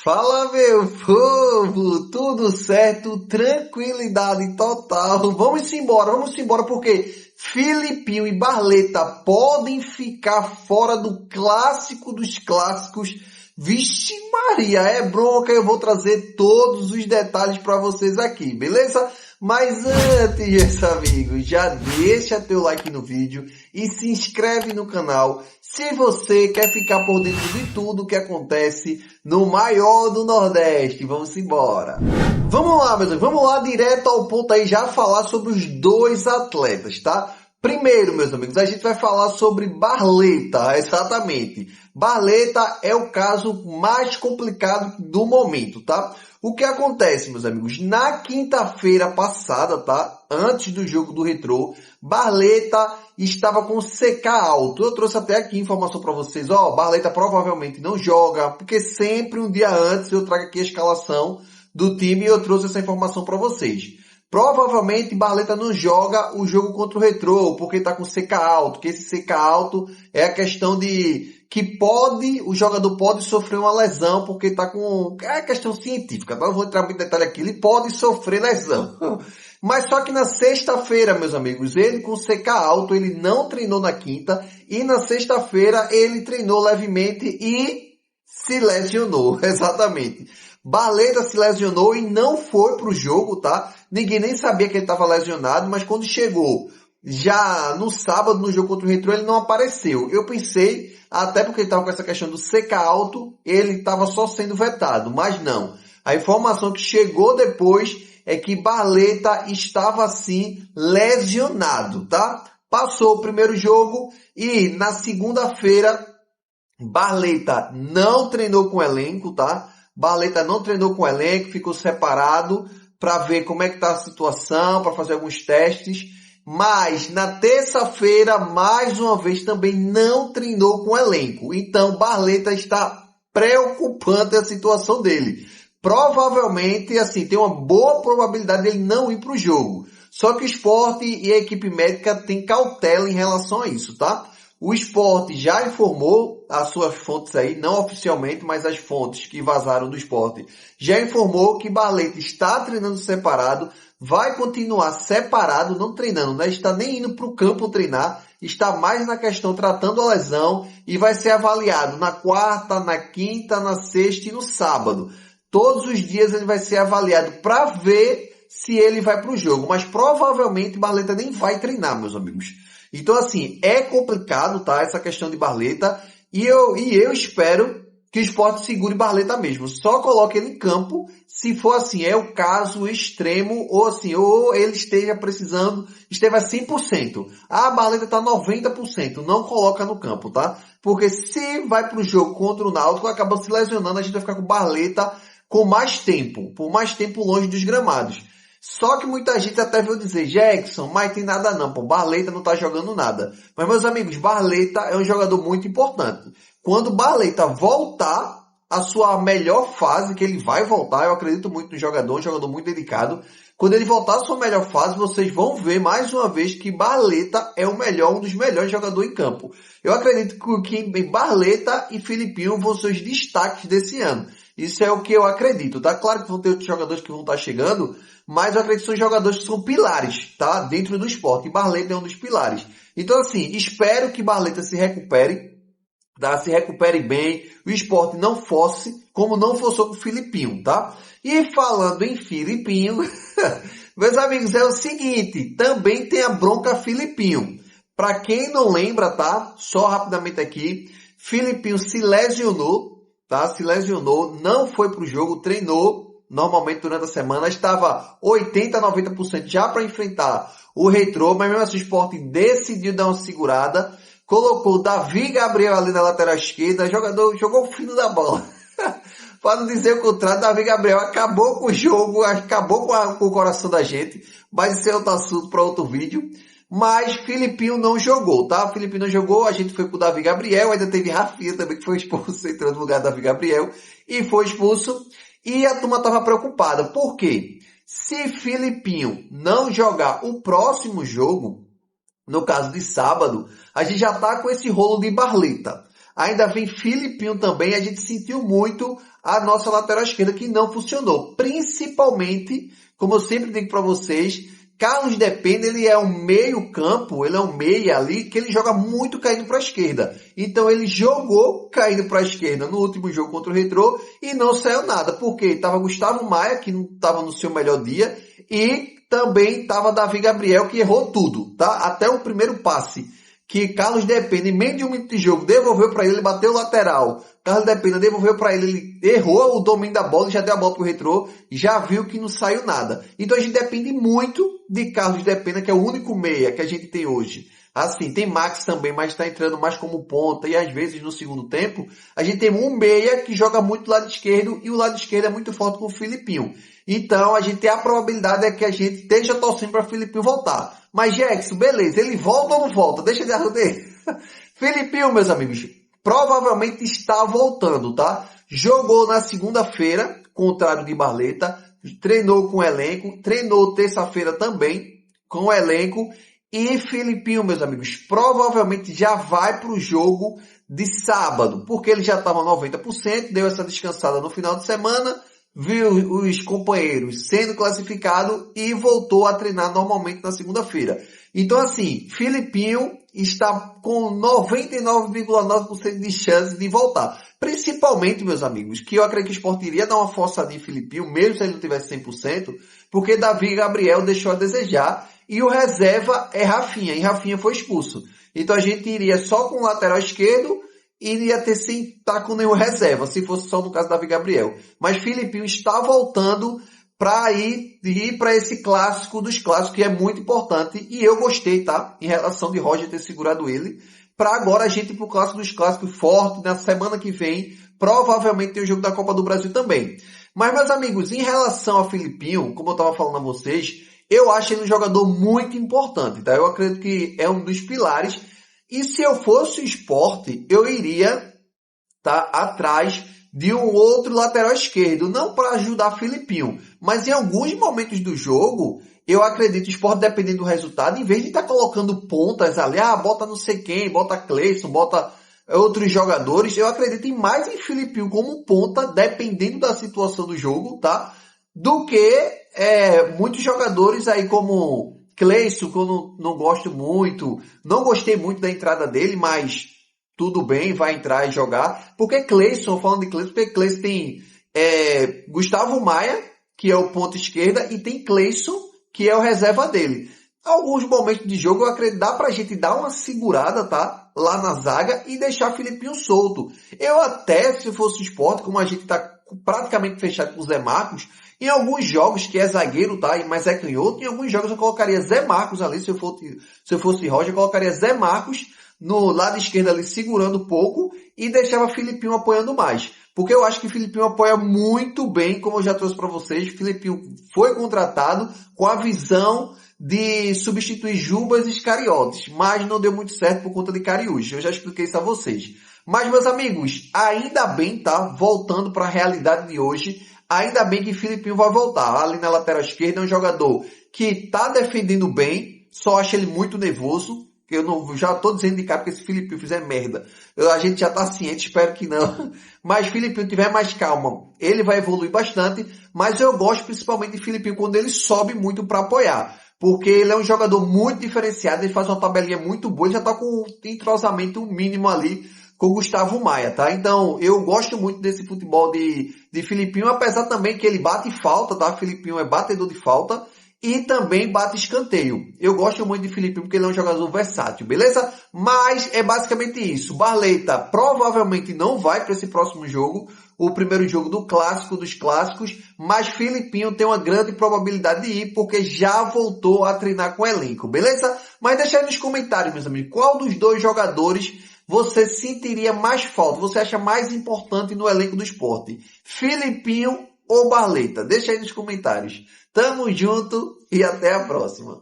Fala, meu povo, tudo certo, tranquilidade total. Vamos embora, porque Filipinho e Barleta podem ficar fora do clássico dos clássicos. Vixe Maria, é bronca, eu vou trazer todos os detalhes para vocês aqui, beleza? Mas antes, meus amigos, já deixa teu like no vídeo e se inscreve no canal se você quer ficar por dentro de tudo que acontece no maior do Nordeste. Vamos embora. Vamos lá, meus amigos, vamos lá direto ao ponto aí, já falar sobre os dois atletas, tá? Primeiro, meus amigos, a gente vai falar sobre Barleta, exatamente. Barleta é o caso mais complicado do momento, tá? O que acontece, meus amigos? Na quinta-feira passada, tá? Antes do jogo do Retrô, Barleta estava com CK alto. Eu trouxe até aqui informação para vocês. Ó, Barleta provavelmente não joga, porque sempre um dia antes eu trago aqui a escalação do time e eu trouxe essa informação para vocês. Provavelmente Barleta não joga o jogo contra o Retrô, porque está com CK alto, que esse CK alto é a questão de que o jogador pode sofrer uma lesão, porque está com, é questão científica, tá? Não vou entrar muito em detalhe aqui, ele pode sofrer lesão. Mas só que na sexta-feira, meus amigos, ele com CK alto, ele não treinou na quinta, e na sexta-feira ele treinou levemente e se lesionou, exatamente. Barleta se lesionou e não foi pro jogo, tá? Ninguém nem sabia que ele estava lesionado, mas quando chegou já no sábado, no jogo contra o Retrô, ele não apareceu. Eu pensei, até porque ele estava com essa questão do CK alto, ele estava só sendo vetado, mas não. A informação que chegou depois é que Barleta estava sim lesionado, tá? Passou o primeiro jogo e na segunda-feira Barleta não treinou com o elenco, tá? Barleta não treinou com o elenco, ficou separado para ver como é que está a situação, para fazer alguns testes. Mas na terça-feira, mais uma vez, também não treinou com o elenco. Então, Barleta está preocupante a situação dele. Provavelmente, assim, tem uma boa probabilidade dele não ir para o jogo. Só que o Sport e a equipe médica têm cautela em relação a isso, tá? O Sport já informou as suas fontes aí, não oficialmente, mas as fontes que vazaram do Sport, já informou que Barleta está treinando separado, vai continuar separado, não treinando, né? Está nem indo para o campo treinar, está mais na questão tratando a lesão e vai ser avaliado na quarta, na quinta, na sexta e no sábado. Todos os dias ele vai ser avaliado para ver se ele vai para o jogo, mas provavelmente Barleta nem vai treinar, meus amigos. Então, assim, é complicado, tá? Essa questão de Barleta. E eu espero que o Sport segure Barleta mesmo. Só coloque ele em campo se for assim, é o caso extremo, ou assim, ou ele esteja precisando, esteja 100%. Ah, a Barleta está 90%. Não coloca no campo, tá? Porque se vai para o jogo contra o Náutico, acaba se lesionando, a gente vai ficar com Barleta com mais tempo, por mais tempo longe dos gramados. Só que muita gente até veio dizer, Jackson, mas tem nada não, pô, Barleta não tá jogando nada. Mas, meus amigos, Barleta é um jogador muito importante. Quando Barleta voltar à sua melhor fase, que ele vai voltar, eu acredito muito no jogador, um jogador muito dedicado. Quando ele voltar à sua melhor fase, vocês vão ver mais uma vez que Barleta é o melhor, um dos melhores jogadores em campo. Eu acredito que Barleta e Filipinho vão ser os destaques desse ano. Isso é o que eu acredito, tá? Claro que vão ter outros jogadores que vão estar chegando, mas eu acredito que são jogadores que são pilares, tá? Dentro do esporte. E Barleta é um dos pilares. Então, assim, espero que Barleta se recupere, tá? Se recupere bem. O Sport não fosse, como não forçou com o Filipinho, tá? E falando em Filipinho, meus amigos, é o seguinte, também tem a bronca Filipinho. Pra quem não lembra, tá? Só rapidamente aqui, Filipinho se lesionou, tá? Se lesionou, não foi pro jogo, treinou normalmente durante a semana, estava 80%, 90% já para enfrentar o Retrô, mas mesmo assim o Sport decidiu dar uma segurada, colocou Davi Gabriel ali na lateral esquerda, jogador jogou o fino da bola. Para não dizer o contrário, Davi Gabriel acabou com o jogo, acabou com o coração da gente, mas isso é outro assunto para outro vídeo. Mas Filipinho não jogou, tá? Filipinho não jogou, a gente foi pro Davi Gabriel, ainda teve Rafinha também que foi expulso, entrou no lugar do Davi Gabriel e foi expulso. E a turma estava preocupada. Por quê? Se Filipinho não jogar o próximo jogo, no caso de sábado, a gente já está com esse rolo de Barleta. ainda vem Filipinho também, a gente sentiu muito a nossa lateral esquerda que não funcionou. Principalmente, como eu sempre digo para vocês, Carlos Depena, ele é um meio campo, ele é um meia ali, que ele joga muito caindo para a esquerda. Então ele jogou caindo para a esquerda no último jogo contra o Retrô e não saiu nada, porque estava Gustavo Maia, que não estava no seu melhor dia, e também estava Davi Gabriel, que errou tudo, tá? Até o primeiro passe, que Carlos Depena, em meio de um minuto de jogo, devolveu para ele bateu o lateral. Carlos Depena devolveu para ele errou o domínio da bola, já deu a bola pro Retrô, já viu que não saiu nada. Então a gente depende muito de Carlos Depena, que é o único meia que a gente tem hoje. Assim, tem Max também, mas está entrando mais como ponta e às vezes no segundo tempo, a gente tem um meia que joga muito do lado esquerdo e o lado esquerdo é muito forte com o Filipinho. Então a gente tem a probabilidade é que a gente esteja torcendo para o Filipinho voltar. Mas Jackson, beleza, ele volta ou não volta? Deixa de arrudar. Filipinho, meus amigos, provavelmente está voltando, tá? Jogou na segunda-feira, contrário de Barleta, treinou com o elenco, treinou terça-feira também com o elenco e Filipinho, meus amigos, provavelmente já vai para o jogo de sábado, porque ele já estava 90%, deu essa descansada no final de semana, viu os companheiros sendo classificados e voltou a treinar normalmente na segunda-feira. Então assim, Filipinho está com 99,9% de chance de voltar. Principalmente, meus amigos, que eu acredito que o Sport iria dar uma forçadinha em Filipinho, mesmo se ele não tivesse 100%, porque Davi Gabriel deixou a desejar e o reserva é Rafinha, e Rafinha foi expulso. Então a gente iria só com o lateral esquerdo e iria ter sem estar com nenhum reserva, se fosse só no caso Davi Gabriel. Mas Filipinho está voltando para ir para esse clássico dos clássicos, que é muito importante. E eu gostei, tá? Em relação de Roger ter segurado ele. Para agora a gente ir para o clássico dos clássicos forte. Na semana que vem, provavelmente tem o jogo da Copa do Brasil também. Mas, meus amigos, em relação a Filipinho, como eu estava falando a vocês, eu acho ele um jogador muito importante, tá? Eu acredito que é um dos pilares. E se eu fosse o Sport, eu iria atrás de um outro lateral esquerdo, não para ajudar Filipinho, mas em alguns momentos do jogo, eu acredito que o Sport, dependendo do resultado, em vez de estar colocando pontas ali, bota não sei quem, bota Cleison, bota outros jogadores, eu acredito mais em Filipinho como ponta, dependendo da situação do jogo, tá? Do que muitos jogadores aí como Cleison, que eu não gosto muito, não gostei muito da entrada dele, mas tudo bem, vai entrar e jogar. Porque Cleison, falando de Cleison, porque Cleison tem Gustavo Maia, que é o ponto esquerda, e tem Cleison, que é o reserva dele. Alguns momentos de jogo, eu acredito, dá pra gente dar uma segurada, tá? Lá na zaga e deixar Filipinho solto. Eu até, se fosse o Sport, como a gente tá praticamente fechado com o Zé Marcos, em alguns jogos, que é zagueiro, tá? Mas é canhoto, em alguns jogos eu colocaria Zé Marcos ali, se eu fosse Roger, eu colocaria Zé Marcos no lado esquerdo ali segurando um pouco e deixava Filipinho apoiando mais. Porque eu acho que Filipinho apoia muito bem, como eu já trouxe para vocês. Filipinho foi contratado com a visão de substituir Jubas e Iscariotes, mas não deu muito certo por conta de Cariús. Eu já expliquei isso a vocês. Mas, meus amigos, ainda bem, tá? Voltando para a realidade de hoje, ainda bem que Filipinho vai voltar. Ali na lateral esquerda é um jogador que tá defendendo bem, só acho ele muito nervoso. Eu não, já tô dizendo de cá porque se Filipinho fizer merda, a gente já tá ciente, espero que não. Mas Filipinho tiver mais calma, ele vai evoluir bastante. Mas eu gosto principalmente de Filipinho quando ele sobe muito para apoiar. Porque ele é um jogador muito diferenciado, ele faz uma tabelinha muito boa, ele já tá com um entrosamento mínimo ali com o Gustavo Maia, tá? Então, eu gosto muito desse futebol de Filipinho, apesar também que ele bate falta, tá? Filipinho é batedor de falta. E também bate escanteio. Eu gosto muito de Filipinho porque ele é um jogador versátil, beleza? Mas é basicamente isso. Barleta provavelmente não vai para esse próximo jogo, o primeiro jogo do clássico dos clássicos, mas Filipinho tem uma grande probabilidade de ir porque já voltou a treinar com o elenco, beleza? Mas deixa aí nos comentários, meus amigos, qual dos dois jogadores você sentiria mais falta, você acha mais importante no elenco do Sport? Filipinho ou Barleta? Deixa aí nos comentários. Tamo junto e até a próxima.